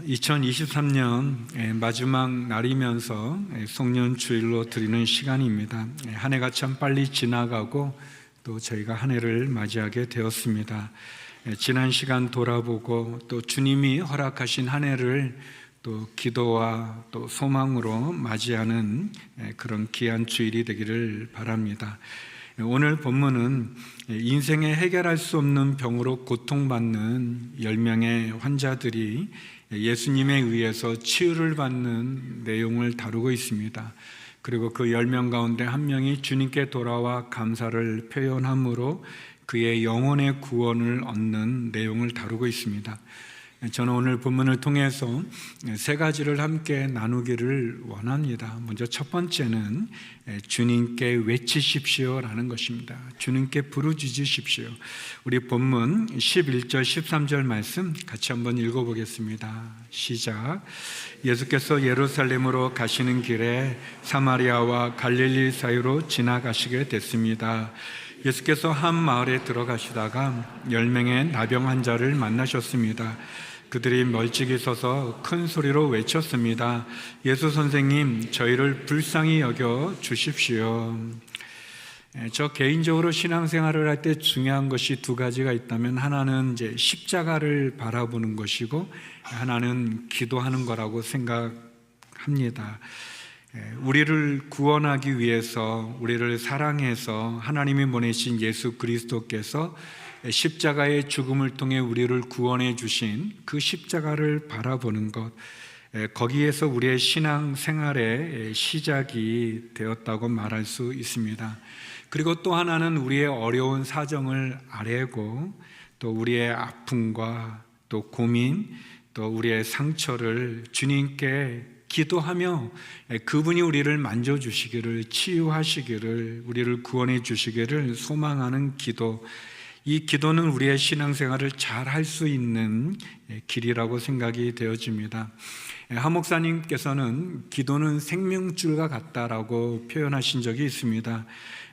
2023년 마지막 날이면서 송년주일로 드리는 시간입니다. 한 해가 참 빨리 지나가고 또 저희가 한 해를 맞이하게 되었습니다. 지난 시간 돌아보고 또 주님이 허락하신 한 해를 또 기도와 또 소망으로 맞이하는 그런 귀한 주일이 되기를 바랍니다. 오늘 본문은 인생에 해결할 수 없는 병으로 고통받는 10명의 환자들이 예수님에 의해서 치유를 받는 내용을 다루고 있습니다. 그리고 그 10명 가운데 한 명이 주님께 돌아와 감사를 표현함으로 그의 영혼의 구원을 얻는 내용을 다루고 있습니다. 저는 오늘 본문을 통해서 세 가지를 함께 나누기를 원합니다. 먼저 첫 번째는 주님께 외치십시오라는 것입니다. 주님께 부르짖으십시오. 우리 본문 11절 13절 말씀 같이 한번 읽어보겠습니다. 시작. 예수께서 예루살렘으로 가시는 길에 사마리아와 갈릴리 사이로 지나가시게 됐습니다. 예수께서 한 마을에 들어가시다가 10명의 나병 환자를 만나셨습니다. 그들이 멀찍이 서서 큰 소리로 외쳤습니다. 예수 선생님, 저희를 불쌍히 여겨 주십시오. 저 개인적으로 신앙생활을 할 때 중요한 것이 두 가지가 있다면 하나는 이제 십자가를 바라보는 것이고 하나는 기도하는 거라고 생각합니다. 우리를 구원하기 위해서 우리를 사랑해서 하나님이 보내신 예수 그리스도께서 십자가의 죽음을 통해 우리를 구원해 주신 그 십자가를 바라보는 것, 거기에서 우리의 신앙 생활의 시작이 되었다고 말할 수 있습니다. 그리고 또 하나는 우리의 어려운 사정을 아뢰고 또 우리의 아픔과 또 고민 또 우리의 상처를 주님께 기도하며 그분이 우리를 만져주시기를, 치유하시기를, 우리를 구원해 주시기를 소망하는 기도. 이 기도는 우리의 신앙생활을 잘 할 수 있는 길이라고 생각이 되어집니다. 한 목사님께서는 기도는 생명줄과 같다라고 표현하신 적이 있습니다.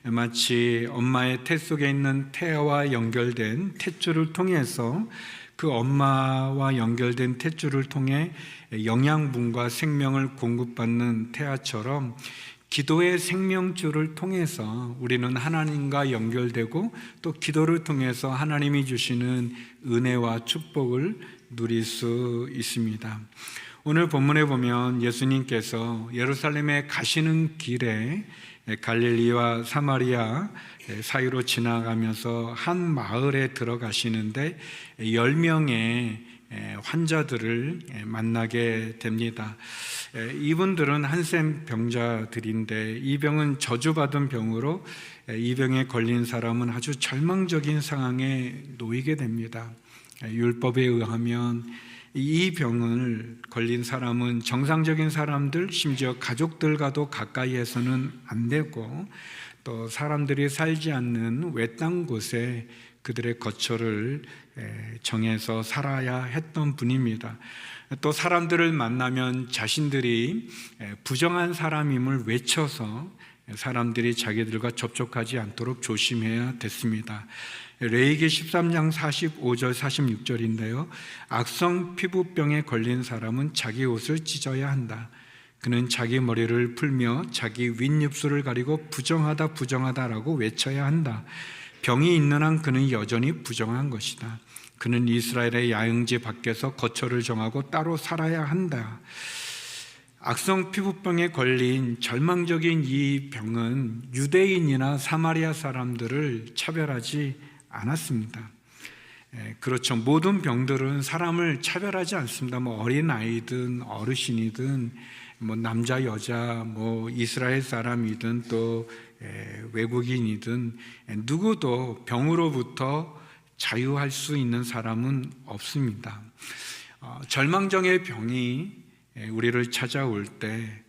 마치 엄마의 태 속에 있는 태아와 연결된 탯줄을 통해서 그 엄마와 연결된 탯줄을 통해 영양분과 생명을 공급받는 태아처럼 기도의 생명줄을 통해서 우리는 하나님과 연결되고 또 기도를 통해서 하나님이 주시는 은혜와 축복을 누릴 수 있습니다. 오늘 본문에 보면 예수님께서 예루살렘에 가시는 길에 갈릴리와 사마리아 사이로 지나가면서 한 마을에 들어가시는데 10명의 환자들을 만나게 됩니다. 이분들은 한센 병자들인데 이 병은 저주받은 병으로 이 병에 걸린 사람은 아주 절망적인 상황에 놓이게 됩니다. 율법에 의하면 이 병을 걸린 사람은 정상적인 사람들, 심지어 가족들과도 가까이 해서는 안 되고 또 사람들이 살지 않는 외딴 곳에 그들의 거처를 정해서 살아야 했던 분입니다. 또 사람들을 만나면 자신들이 부정한 사람임을 외쳐서 사람들이 자기들과 접촉하지 않도록 조심해야 됐습니다. 레위기 13장 45절 46절인데요. 악성 피부병에 걸린 사람은 자기 옷을 찢어야 한다. 그는 자기 머리를 풀며 자기 윗입술을 가리고 부정하다 부정하다라고 외쳐야 한다. 병이 있는 한 그는 여전히 부정한 것이다. 그는 이스라엘의 야영지 밖에서 거처를 정하고 따로 살아야 한다. 악성 피부병에 걸린 절망적인 이 병은 유대인이나 사마리아 사람들을 차별하지 않았습니다. 그렇죠. 모든 병들은 사람을 차별하지 않습니다. 어린아이든 어르신이든 남자 여자 이스라엘 사람이든 또 외국인이든 누구도 병으로부터 자유할 수 있는 사람은 없습니다. 절망적인 병이 우리를 찾아올 때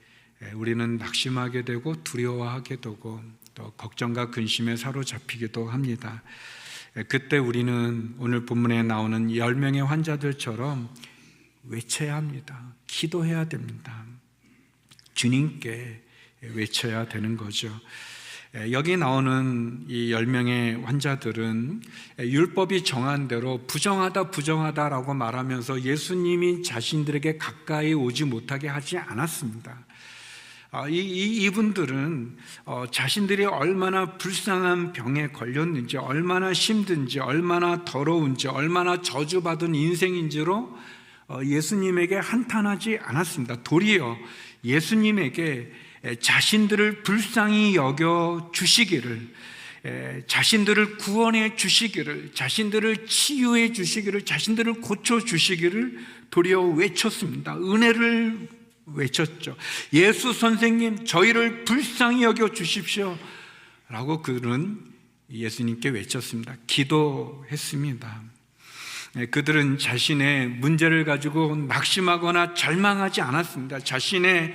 우리는 낙심하게 되고 두려워하게 되고 또 걱정과 근심에 사로잡히기도 합니다. 그때 우리는 오늘 본문에 나오는 10명의 환자들처럼 외쳐야 합니다. 기도해야 됩니다. 주님께 외쳐야 되는 거죠. 여기 나오는 이 10명의 환자들은 율법이 정한 대로 부정하다라고 말하면서 예수님이 자신들에게 가까이 오지 못하게 하지 않았습니다. 이분들은 자신들이 얼마나 불쌍한 병에 걸렸는지, 얼마나 힘든지, 얼마나 더러운지, 얼마나 저주받은 인생인지로 예수님에게 한탄하지 않았습니다. 도리어 예수님에게 자신들을 불쌍히 여겨 주시기를, 자신들을 구원해 주시기를, 자신들을 치유해 주시기를, 자신들을 고쳐 주시기를 도리어 외쳤습니다. 은혜를 외쳤죠. 예수 선생님, 저희를 불쌍히 여겨 주십시오 라고 그들은 예수님께 외쳤습니다. 기도했습니다. 그들은 자신의 문제를 가지고 낙심하거나 절망하지 않았습니다. 자신의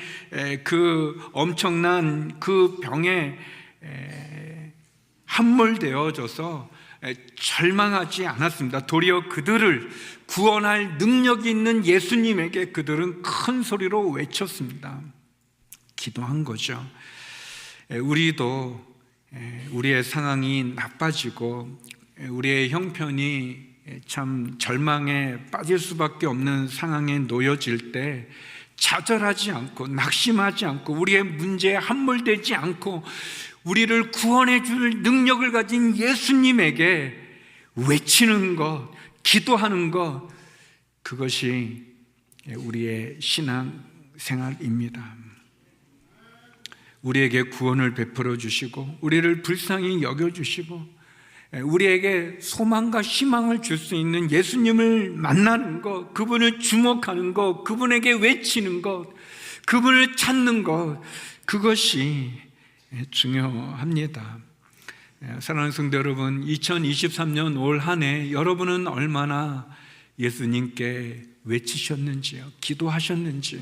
그 엄청난 그 병에 함몰되어져서 절망하지 않았습니다. 도리어 그들을 구원할 능력이 있는 예수님에게 그들은 큰 소리로 외쳤습니다. 기도한 거죠. 우리도 우리의 상황이 나빠지고 우리의 형편이 참 절망에 빠질 수밖에 없는 상황에 놓여질 때 좌절하지 않고 낙심하지 않고 우리의 문제에 함몰되지 않고 우리를 구원해 줄 능력을 가진 예수님에게 외치는 것, 기도하는 것, 그것이 우리의 신앙 생활입니다. 우리에게 구원을 베풀어 주시고 우리를 불쌍히 여겨 주시고 우리에게 소망과 희망을 줄 수 있는 예수님을 만나는 것, 그분을 주목하는 것, 그분에게 외치는 것, 그분을 찾는 것, 그것이 중요합니다. 사랑하는 성도 여러분, 2023년 올 한 해 여러분은 얼마나 예수님께 외치셨는지요? 기도하셨는지요?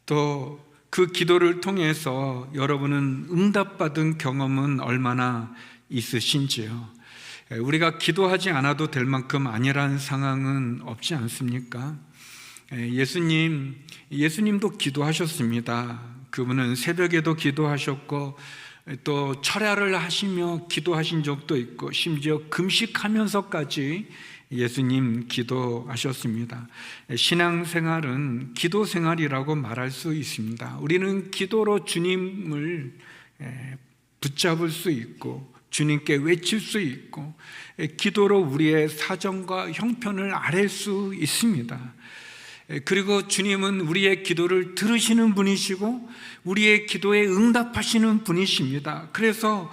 또 그 기도를 통해서 여러분은 응답받은 경험은 얼마나 있으신지요? 우리가 기도하지 않아도 될 만큼 아니라는 상황은 없지 않습니까? 예수님도 기도하셨습니다. 그분은 새벽에도 기도하셨고 또 철야를 하시며 기도하신 적도 있고 심지어 금식하면서까지 예수님 기도하셨습니다. 신앙생활은 기도생활이라고 말할 수 있습니다. 우리는 기도로 주님을 붙잡을 수 있고 주님께 외칠 수 있고 기도로 우리의 사정과 형편을 아뢰 수 있습니다. 그리고 주님은 우리의 기도를 들으시는 분이시고 우리의 기도에 응답하시는 분이십니다. 그래서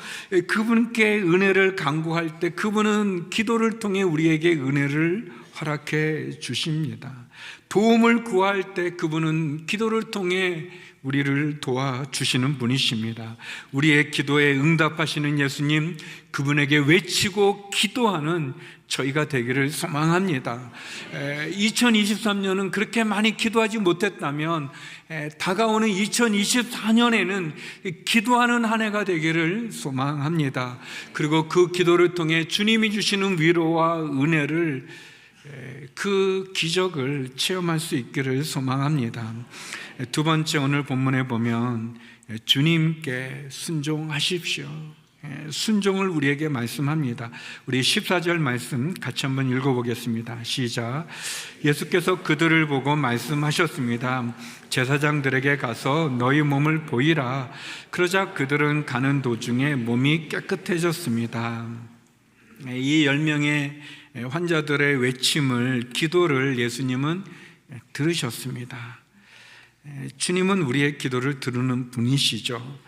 그분께 은혜를 간구할 때 그분은 기도를 통해 우리에게 은혜를 허락해 주십니다. 도움을 구할 때 그분은 기도를 통해 우리를 도와주시는 분이십니다. 우리의 기도에 응답하시는 예수님, 그분에게 외치고 기도하는 저희가 되기를 소망합니다. 2023년은 그렇게 많이 기도하지 못했다면 다가오는 2024년에는 기도하는 한 해가 되기를 소망합니다. 그리고 그 기도를 통해 주님이 주시는 위로와 은혜를, 그 기적을 체험할 수 있기를 소망합니다. 두 번째, 오늘 본문에 보면 주님께 순종하십시오. 순종을 우리에게 말씀합니다. 우리 14절 말씀 같이 한번 읽어보겠습니다. 시작. 예수께서 그들을 보고 말씀하셨습니다. 제사장들에게 가서 너희 몸을 보이라. 그러자 그들은 가는 도중에 몸이 깨끗해졌습니다. 이 10명의 환자들의 외침을, 기도를 예수님은 들으셨습니다. 주님은 우리의 기도를 들으는 분이시죠.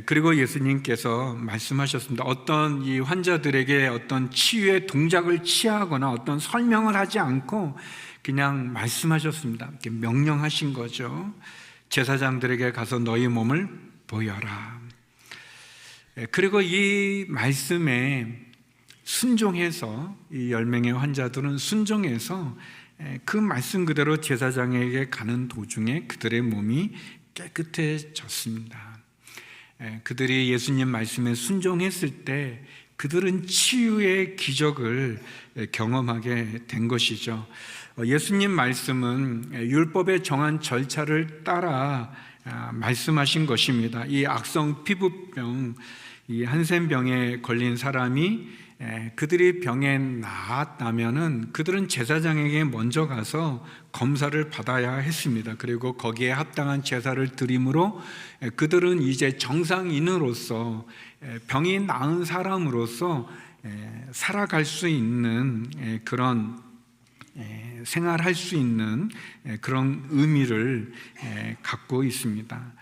그리고 예수님께서 말씀하셨습니다. 어떤 이 환자들에게 어떤 치유의 동작을 취하거나 어떤 설명을 하지 않고 그냥 말씀하셨습니다. 이렇게 명령하신 거죠. 제사장들에게 가서 너희 몸을 보여라. 그리고 이 말씀에 순종해서 이 10명의 환자들은 순종해서 그 말씀 그대로 제사장에게 가는 도중에 그들의 몸이 깨끗해졌습니다. 그들이 예수님 말씀에 순종했을 때 그들은 치유의 기적을 경험하게 된 것이죠. 예수님 말씀은 율법에 정한 절차를 따라 말씀하신 것입니다. 이 악성 피부병, 이 한센병에 걸린 사람이 그들이 병에 나았다면은 그들은 제사장에게 먼저 가서 검사를 받아야 했습니다. 그리고 거기에 합당한 제사를 드림으로 그들은 이제 정상인으로서 병이 나은 사람으로서 살아갈 수 있는 그런 생활할 수 있는 그런 의미를 갖고 있습니다.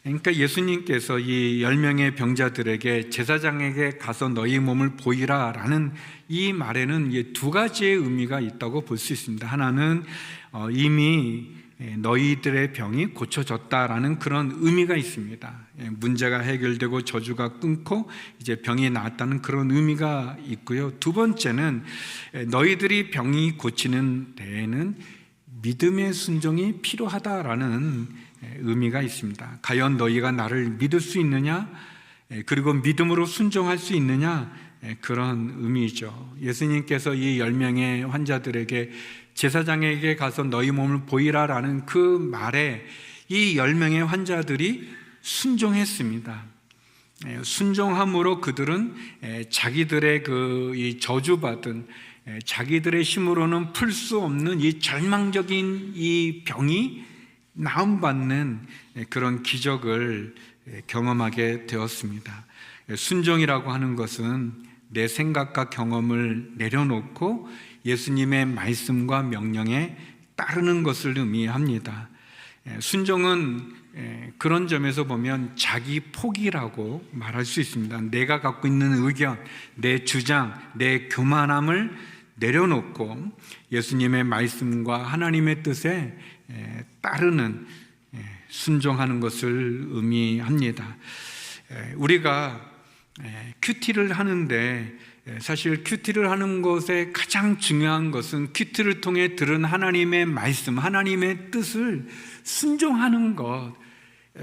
그러니까 예수님께서 이 10명의 병자들에게 제사장에게 가서 너희 몸을 보이라 라는 이 말에는 두 가지의 의미가 있다고 볼 수 있습니다. 하나는 이미 너희들의 병이 고쳐졌다라는 그런 의미가 있습니다. 문제가 해결되고 저주가 끊고 이제 병이 나았다는 그런 의미가 있고요. 두 번째는 너희들이 병이 고치는 데에는 믿음의 순종이 필요하다라는 의미가 있습니다. 과연 너희가 나를 믿을 수 있느냐? 그리고 믿음으로 순종할 수 있느냐? 그런 의미죠. 예수님께서 이 10명의 환자들에게 제사장에게 가서 너희 몸을 보이라라는 그 말에 이 10명의 환자들이 순종했습니다. 순종함으로 그들은 자기들의 이 저주받은 자기들의 힘으로는 풀 수 없는 이 절망적인 이 병이 나음받는 그런 기적을 경험하게 되었습니다. 순종이라고 하는 것은 내 생각과 경험을 내려놓고 예수님의 말씀과 명령에 따르는 것을 의미합니다. 순종은 그런 점에서 보면 자기 포기라고 말할 수 있습니다. 내가 갖고 있는 의견, 내 주장, 내 교만함을 내려놓고 예수님의 말씀과 하나님의 뜻에 따르는 순종하는 것을 의미합니다. 우리가 큐티를 하는데 사실 큐티를 하는 것에 가장 중요한 것은 큐티를 통해 들은 하나님의 말씀, 하나님의 뜻을 순종하는 것,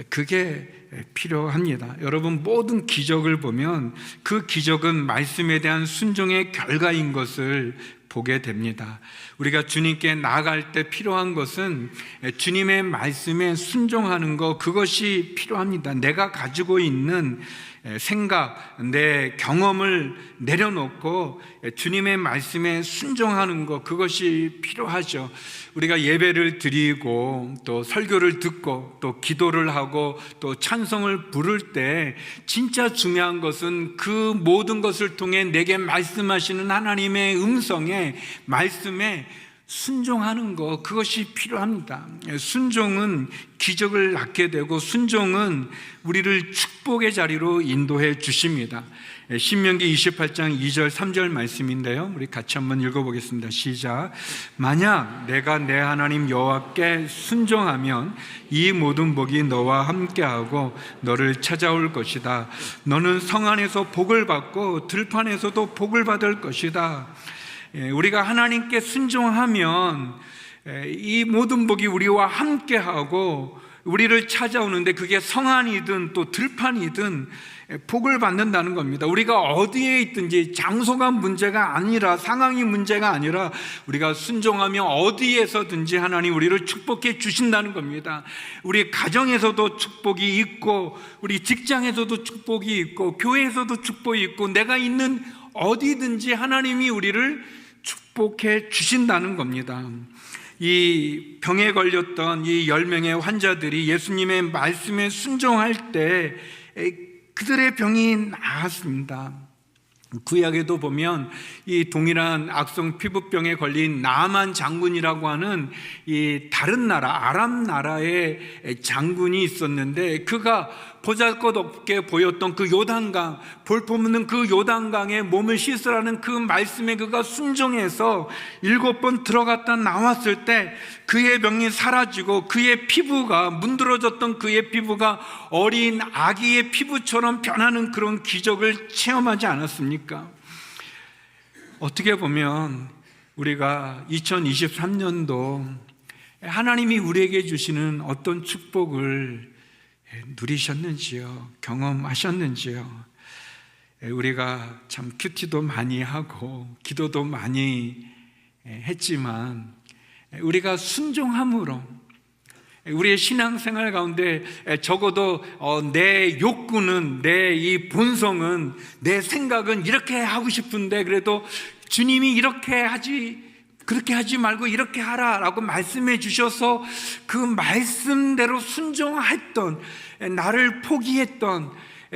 그게 필요합니다. 여러분, 모든 기적을 보면 그 기적은 말씀에 대한 순종의 결과인 것을 보게 됩니다. 우리가 주님께 나아갈 때 필요한 것은 주님의 말씀에 순종하는 것, 그것이 필요합니다. 내가 가지고 있는 생각, 내 경험을 내려놓고 주님의 말씀에 순종하는 것, 그것이 필요하죠. 우리가 예배를 드리고 또 설교를 듣고 또 기도를 하고 또 찬송을 부를 때 진짜 중요한 것은 그 모든 것을 통해 내게 말씀하시는 하나님의 음성에, 말씀에 순종하는 것, 그것이 필요합니다. 순종은 기적을 낳게 되고 순종은 우리를 축복의 자리로 인도해 주십니다. 신명기 28장 2절 3절 말씀인데요, 우리 같이 한번 읽어보겠습니다. 시작. 만약 내가 내 하나님 여호와께 순종하면 이 모든 복이 너와 함께하고 너를 찾아올 것이다. 너는 성 안에서 복을 받고 들판에서도 복을 받을 것이다. 우리가 하나님께 순종하면 이 모든 복이 우리와 함께하고 우리를 찾아오는데, 그게 성안이든 또 들판이든 복을 받는다는 겁니다. 우리가 어디에 있든지 장소가 문제가 아니라, 상황이 문제가 아니라 우리가 순종하면 어디에서든지 하나님 우리를 축복해 주신다는 겁니다. 우리 가정에서도 축복이 있고, 우리 직장에서도 축복이 있고, 교회에서도 축복이 있고, 내가 있는 어디든지 하나님이 우리를 축복해 주신다는 겁니다. 이 병에 걸렸던 이 10명의 환자들이 예수님의 말씀에 순종할 때 그들의 병이 나았습니다. 구약에도 보면 이 동일한 악성 피부병에 걸린 나만 장군이라고 하는 이 다른 나라, 아람 나라의 장군이 있었는데, 그가 보잘것없게 보였던 그 요단강, 볼품없는 그 요단강에 몸을 씻으라는 그 말씀에 그가 순종해서 7번 들어갔다 나왔을 때 그의 병이 사라지고 그의 피부가, 문드러졌던 그의 피부가 어린 아기의 피부처럼 변하는 그런 기적을 체험하지 않았습니까? 어떻게 보면 우리가 2023년도 하나님이 우리에게 주시는 어떤 축복을 누리셨는지요? 경험하셨는지요? 우리가 참 큐티도 많이 하고 기도도 많이 했지만 우리가 순종함으로 우리의 신앙생활 가운데 적어도 내 욕구는, 내 이 본성은, 내 생각은 이렇게 하고 싶은데 그래도 주님이 그렇게 하지 말고 이렇게 하라라고 말씀해 주셔서 그 말씀대로 순종했던, 나를 포기했던,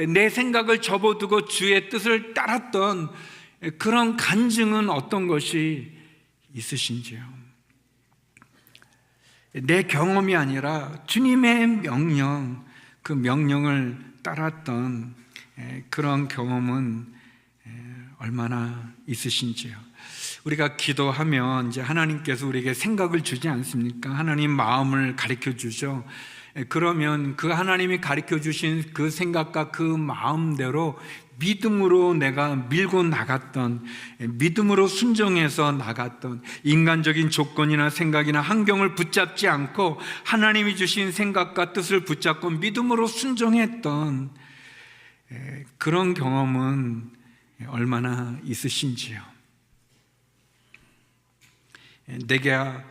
내 생각을 접어두고 주의 뜻을 따랐던 그런 간증은 어떤 것이 있으신지요? 내 경험이 아니라 주님의 명령, 그 명령을 따랐던 그런 경험은 얼마나 있으신지요? 우리가 기도하면 이제 하나님께서 우리에게 생각을 주지 않습니까? 하나님 마음을 가르쳐 주죠. 그러면 그 하나님이 가르쳐 주신 그 생각과 그 마음대로 믿음으로 내가 밀고 나갔던, 믿음으로 순종해서 나갔던, 인간적인 조건이나 생각이나 환경을 붙잡지 않고 하나님이 주신 생각과 뜻을 붙잡고 믿음으로 순종했던 그런 경험은 얼마나 있으신지요? 내가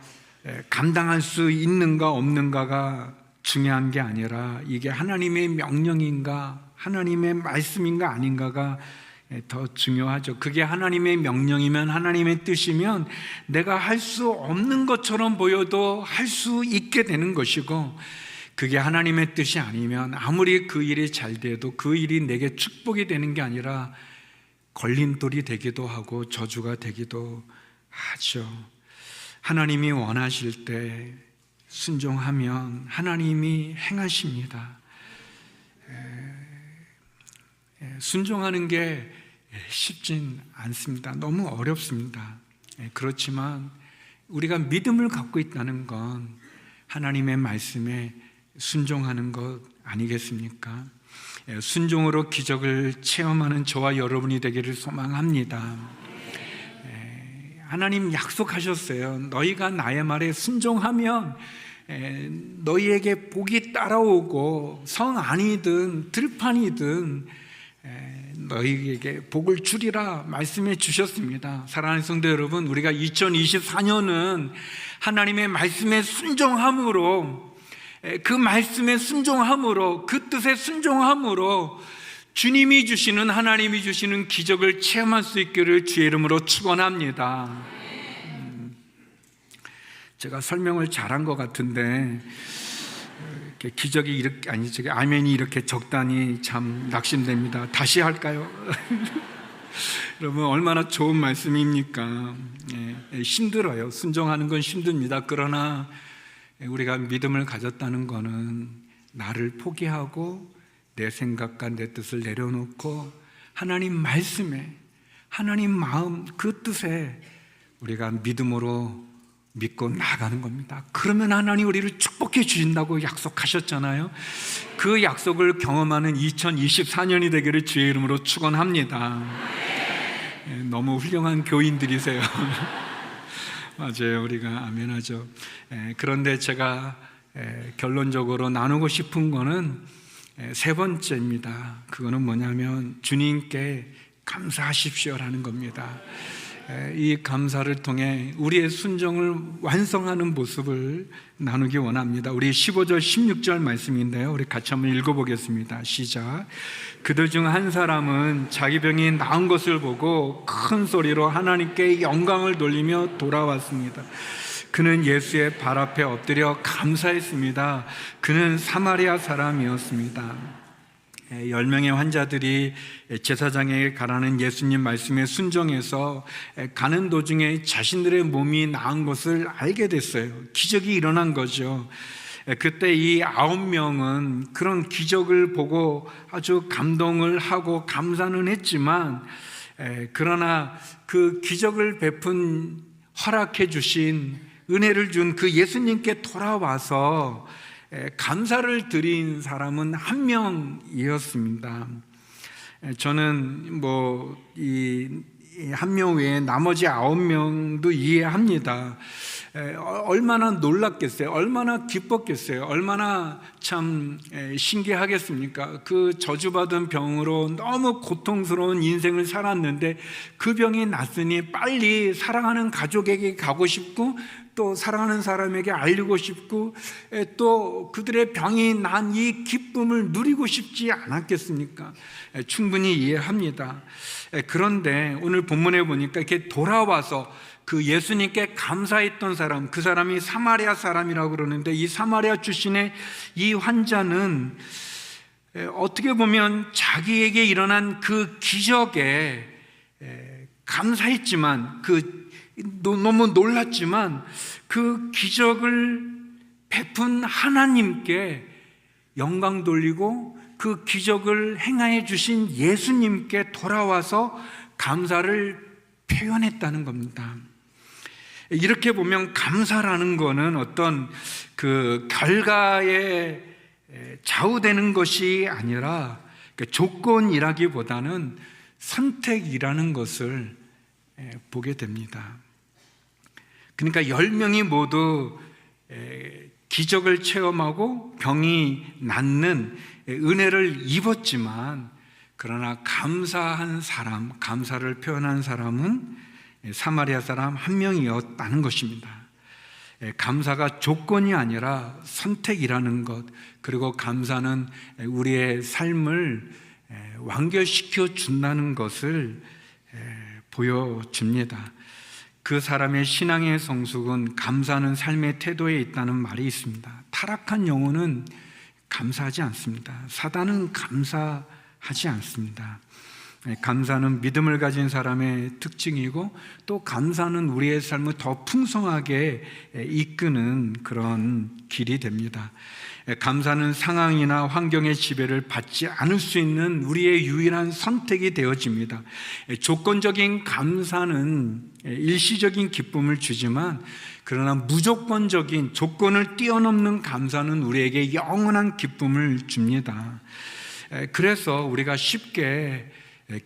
감당할 수 있는가 없는가가 중요한 게 아니라 이게 하나님의 명령인가 하나님의 말씀인가 아닌가가 더 중요하죠. 그게 하나님의 명령이면, 하나님의 뜻이면 내가 할 수 없는 것처럼 보여도 할 수 있게 되는 것이고, 그게 하나님의 뜻이 아니면 아무리 그 일이 잘 돼도 그 일이 내게 축복이 되는 게 아니라 걸림돌이 되기도 하고 저주가 되기도 하죠. 하나님이 원하실 때 순종하면 하나님이 행하십니다. 순종하는 게 쉽진 않습니다. 너무 어렵습니다. 그렇지만 우리가 믿음을 갖고 있다는 건 하나님의 말씀에 순종하는 것 아니겠습니까? 순종으로 기적을 체험하는 저와 여러분이 되기를 소망합니다. 하나님 약속하셨어요. 너희가 나의 말에 순종하면 너희에게 복이 따라오고 성 안이든 들판이든 너희에게 복을 주리라 말씀해 주셨습니다. 사랑하는 성도 여러분, 우리가 2024년은 하나님의 말씀에 순종함으로, 그 말씀에 순종함으로, 그 뜻에 순종함으로 주님이 주시는, 하나님이 주시는 기적을 체험할 수 있기를 주의 이름으로 축원합니다. 제가 설명을 잘한 것 같은데 기적이 이렇게, 아멘이 이렇게 적다니 참 낙심됩니다. 다시 할까요? 여러분, 얼마나 좋은 말씀입니까? 힘들어요. 순종하는 건 힘듭니다. 그러나 우리가 믿음을 가졌다는 것은 나를 포기하고 내 생각과 내 뜻을 내려놓고 하나님 말씀에, 하나님 마음, 그 뜻에 우리가 믿음으로 믿고 나가는 겁니다. 그러면 하나님 우리를 축복해 주신다고 약속하셨잖아요. 그 약속을 경험하는 2024년이 되기를 주의 이름으로 축원합니다. 너무 훌륭한 교인들이세요. 맞아요. 우리가 아멘하죠. 그런데 제가 결론적으로 나누고 싶은 거는 세 번째입니다. 그거는 뭐냐면 주님께 감사하십시오라는 겁니다. 이 감사를 통해 우리의 순종을 완성하는 모습을 나누기 원합니다. 우리 15절 16절 말씀인데요, 우리 같이 한번 읽어보겠습니다. 시작. 그들 중 한 사람은 자기 병이 나은 것을 보고 큰 소리로 하나님께 영광을 돌리며 돌아왔습니다. 그는 예수의 발 앞에 엎드려 감사했습니다. 그는 사마리아 사람이었습니다. 10명의 환자들이 제사장에게 가라는 예수님 말씀에 순종해서 가는 도중에 자신들의 몸이 나은 것을 알게 됐어요. 기적이 일어난 거죠. 그때 이 9명은 그런 기적을 보고 아주 감동을 하고 감사는 했지만, 그러나 그 기적을 베푼, 허락해 주신, 은혜를 준 그 예수님께 돌아와서 감사를 드린 사람은 한 명이었습니다. 저는 이 한 명 외에 나머지 9명도 이해합니다. 얼마나 놀랐겠어요? 얼마나 기뻤겠어요? 얼마나 참 신기하겠습니까? 그 저주받은 병으로 너무 고통스러운 인생을 살았는데 그 병이 났으니 빨리 사랑하는 가족에게 가고 싶고 또 사랑하는 사람에게 알리고 싶고 또 그들의 병이 난 이 기쁨을 누리고 싶지 않았겠습니까? 충분히 이해합니다. 그런데 오늘 본문에 보니까 이렇게 돌아와서 그 예수님께 감사했던 사람, 그 사람이 사마리아 사람이라고 그러는데, 이 사마리아 출신의 이 환자는 어떻게 보면 자기에게 일어난 그 기적에 감사했지만, 너무 놀랐지만 그 기적을 베푼 하나님께 영광 돌리고 그 기적을 행하여 주신 예수님께 돌아와서 감사를 표현했다는 겁니다. 이렇게 보면 감사라는 것은 어떤 그 결과에 좌우되는 것이 아니라 조건이라기보다는 선택이라는 것을 보게 됩니다. 그러니까 10명이 모두 기적을 체험하고 병이 낫는 은혜를 입었지만, 그러나 감사한 사람, 감사를 표현한 사람은 사마리아 사람 한 명이었다는 것입니다. 감사가 조건이 아니라 선택이라는 것, 그리고 감사는 우리의 삶을 완결시켜 준다는 것을 보여줍니다. 그 사람의 신앙의 성숙은 감사하는 삶의 태도에 있다는 말이 있습니다. 타락한 영혼은 감사하지 않습니다. 사단은 감사하지 않습니다. 감사는 믿음을 가진 사람의 특징이고, 또 감사는 우리의 삶을 더 풍성하게 이끄는 그런 길이 됩니다. 감사는 상황이나 환경의 지배를 받지 않을 수 있는 우리의 유일한 선택이 되어집니다. 조건적인 감사는 일시적인 기쁨을 주지만, 그러나 무조건적인 조건을 뛰어넘는 감사는 우리에게 영원한 기쁨을 줍니다. 그래서 우리가 쉽게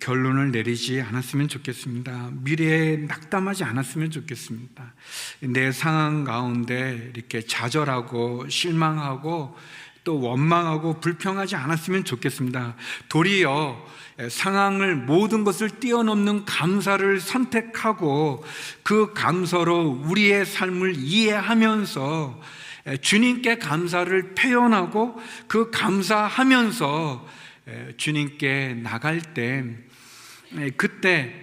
결론을 내리지 않았으면 좋겠습니다. 미래에 낙담하지 않았으면 좋겠습니다. 내 상황 가운데 이렇게 좌절하고 실망하고 또 원망하고 불평하지 않았으면 좋겠습니다. 도리어 상황을, 모든 것을 뛰어넘는 감사를 선택하고 그 감사로 우리의 삶을 이해하면서 주님께 감사를 표현하고 그 감사하면서 주님께 나갈 때, 그때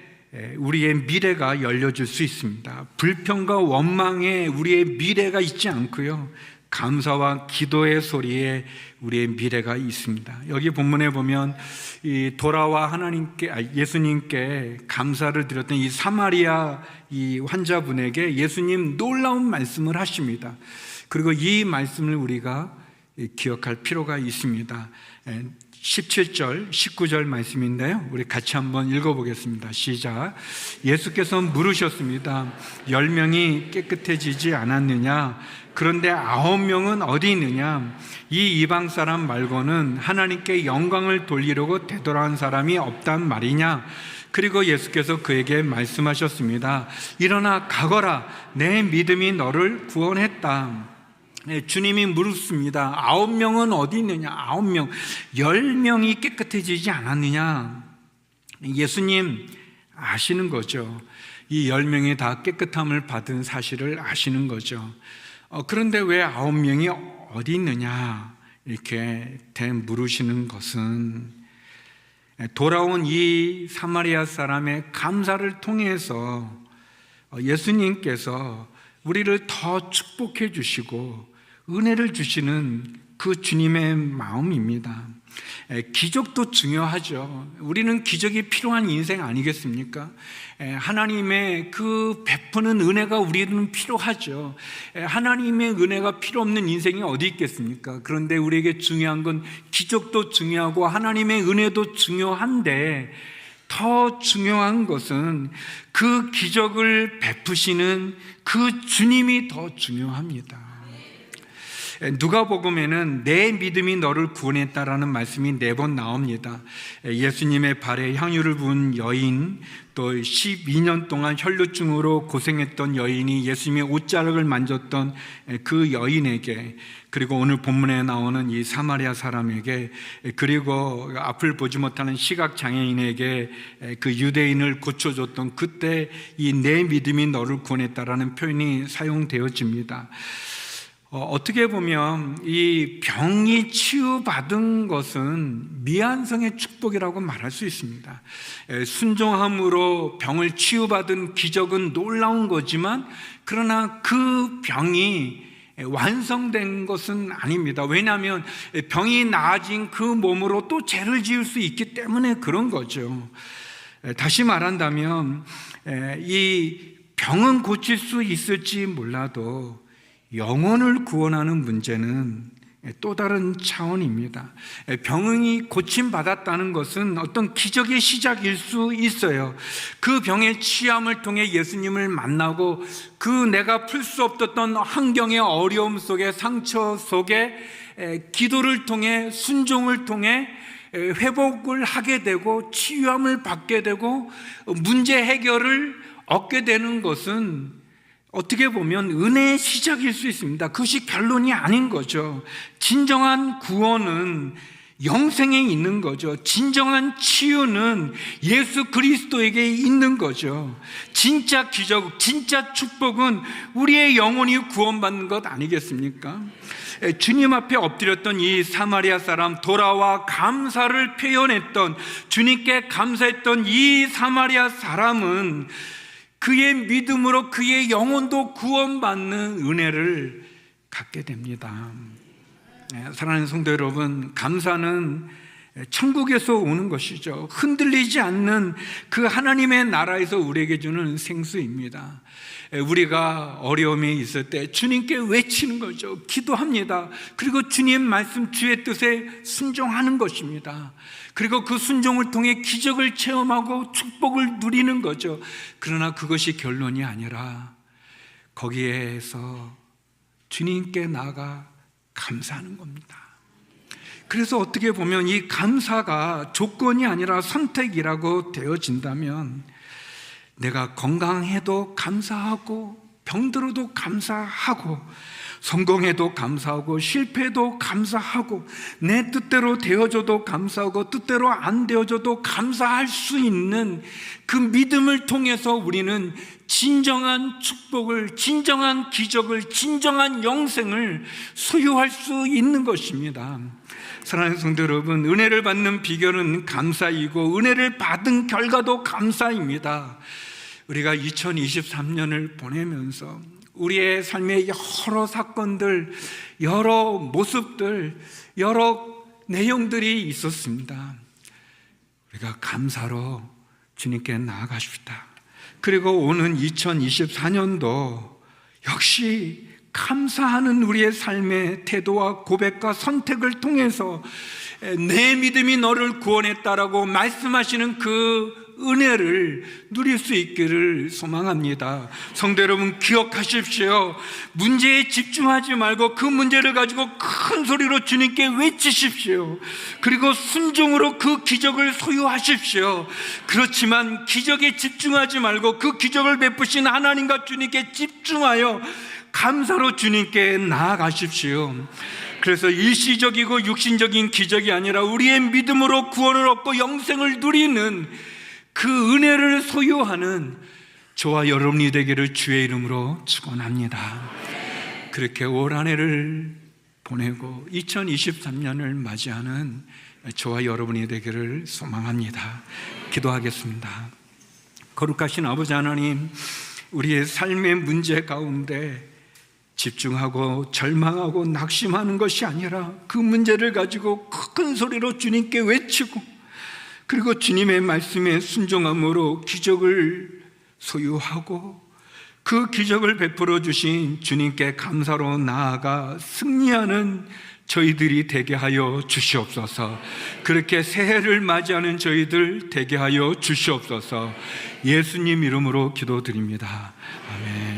우리의 미래가 열려질 수 있습니다. 불평과 원망에 우리의 미래가 있지 않고요, 감사와 기도의 소리에 우리의 미래가 있습니다. 여기 본문에 보면 이 돌아와 예수님께 감사를 드렸던 이 사마리아 이 환자분에게 예수님 놀라운 말씀을 하십니다. 그리고 이 말씀을 우리가 기억할 필요가 있습니다. 17절, 19절 말씀인데요, 우리 같이 한번 읽어보겠습니다. 시작. 예수께서 물으셨습니다. 10명이 깨끗해지지 않았느냐? 그런데 9명은 어디 있느냐? 이 이방 사람 말고는 하나님께 영광을 돌리려고 되돌아온 사람이 없단 말이냐? 그리고 예수께서 그에게 말씀하셨습니다. 일어나 가거라. 내 믿음이 너를 구원했다. 주님이 물었습니다. 9명은 어디 있느냐? 9명, 10명이 깨끗해지지 않았느냐? 예수님 아시는 거죠. 이 10명이 다 깨끗함을 받은 사실을 아시는 거죠. 그런데 왜 9명이 어디 있느냐? 이렇게 되물으시는 것은, 돌아온 이 사마리아 사람의 감사를 통해서 예수님께서 우리를 더 축복해 주시고 은혜를 주시는 그 주님의 마음입니다. 기적도 중요하죠. 우리는 기적이 필요한 인생 아니겠습니까? 하나님의 그 베푸는 은혜가 우리는 필요하죠. 하나님의 은혜가 필요 없는 인생이 어디 있겠습니까? 그런데 우리에게 중요한 건 기적도 중요하고 하나님의 은혜도 중요한데, 더 중요한 것은 그 기적을 베푸시는 그 주님이 더 중요합니다. 누가복음에는 내 믿음이 너를 구원했다라는 말씀이 4번 나옵니다. 예수님의 발에 향유를 부은 여인, 또 12년 동안 혈루증으로 고생했던 여인이 예수님의 옷자락을 만졌던 그 여인에게, 그리고 오늘 본문에 나오는 이 사마리아 사람에게, 그리고 앞을 보지 못하는 시각장애인에게 그 유대인을 고쳐줬던 그때 이 내 믿음이 너를 구원했다라는 표현이 사용되어집니다. 어떻게 보면 이 병이 치유받은 것은 미완성의 축복이라고 말할 수 있습니다. 순종함으로 병을 치유받은 기적은 놀라운 거지만, 그러나 그 병이 완성된 것은 아닙니다. 왜냐하면 병이 나아진 그 몸으로 또 죄를 지을 수 있기 때문에 그런 거죠. 다시 말한다면 이 병은 고칠 수 있을지 몰라도 영혼을 구원하는 문제는 또 다른 차원입니다. 병이 고침받았다는 것은 어떤 기적의 시작일 수 있어요. 그 병의 취함을 통해 예수님을 만나고 그 내가 풀 수 없었던 환경의 어려움 속에, 상처 속에 기도를 통해, 순종을 통해 회복을 하게 되고 치유함을 받게 되고 문제 해결을 얻게 되는 것은 어떻게 보면 은혜의 시작일 수 있습니다. 그것이 결론이 아닌 거죠. 진정한 구원은 영생에 있는 거죠. 진정한 치유는 예수 그리스도에게 있는 거죠. 진짜 기적, 진짜 축복은 우리의 영혼이 구원받는 것 아니겠습니까? 주님 앞에 엎드렸던 이 사마리아 사람, 돌아와 감사를 표현했던, 주님께 감사했던 이 사마리아 사람은 그의 믿음으로 그의 영혼도 구원받는 은혜를 갖게 됩니다. 사랑하는 성도 여러분, 감사는 천국에서 오는 것이죠. 흔들리지 않는 그 하나님의 나라에서 우리에게 주는 생수입니다. 우리가 어려움이 있을 때 주님께 외치는 거죠. 기도합니다. 그리고 주님 말씀, 주의 뜻에 순종하는 것입니다. 그리고 그 순종을 통해 기적을 체험하고 축복을 누리는 거죠. 그러나 그것이 결론이 아니라 거기에서 주님께 나아가 감사하는 겁니다. 그래서 어떻게 보면 이 감사가 조건이 아니라 선택이라고 되어진다면, 내가 건강해도 감사하고, 병들어도 감사하고, 성공해도 감사하고, 실패해도 감사하고, 내 뜻대로 되어져도 감사하고, 뜻대로 안 되어져도 감사할 수 있는 그 믿음을 통해서 우리는 진정한 축복을, 진정한 기적을, 진정한 영생을 소유할 수 있는 것입니다. 사랑하는 성도 여러분, 은혜를 받는 비결은 감사이고 은혜를 받은 결과도 감사입니다. 우리가 2023년을 보내면서 우리의 삶의 여러 사건들, 여러 모습들, 여러 내용들이 있었습니다. 우리가 감사로 주님께 나아가십시다. 그리고 오는 2024년도 역시 감사하는 우리의 삶의 태도와 고백과 선택을 통해서 내 믿음이 너를 구원했다라고 말씀하시는 그 은혜를 누릴 수 있기를 소망합니다. 성도 여러분, 기억하십시오. 문제에 집중하지 말고 그 문제를 가지고 큰 소리로 주님께 외치십시오. 그리고 순종으로 그 기적을 소유하십시오. 그렇지만 기적에 집중하지 말고 그 기적을 베푸신 하나님과 주님께 집중하여 감사로 주님께 나아가십시오. 그래서 일시적이고 육신적인 기적이 아니라 우리의 믿음으로 구원을 얻고 영생을 누리는 그 은혜를 소유하는 저와 여러분이 되기를 주의 이름으로 축원합니다. 그렇게 올 한 해를 보내고 2023년을 맞이하는 저와 여러분이 되기를 소망합니다. 기도하겠습니다. 거룩하신 아버지 하나님, 우리의 삶의 문제 가운데 집중하고 절망하고 낙심하는 것이 아니라 그 문제를 가지고 큰 소리로 주님께 외치고, 그리고 주님의 말씀에 순종함으로 기적을 소유하고 그 기적을 베풀어 주신 주님께 감사로 나아가 승리하는 저희들이 되게 하여 주시옵소서. 그렇게 새해를 맞이하는 저희들 되게 하여 주시옵소서. 예수님 이름으로 기도드립니다. 아멘.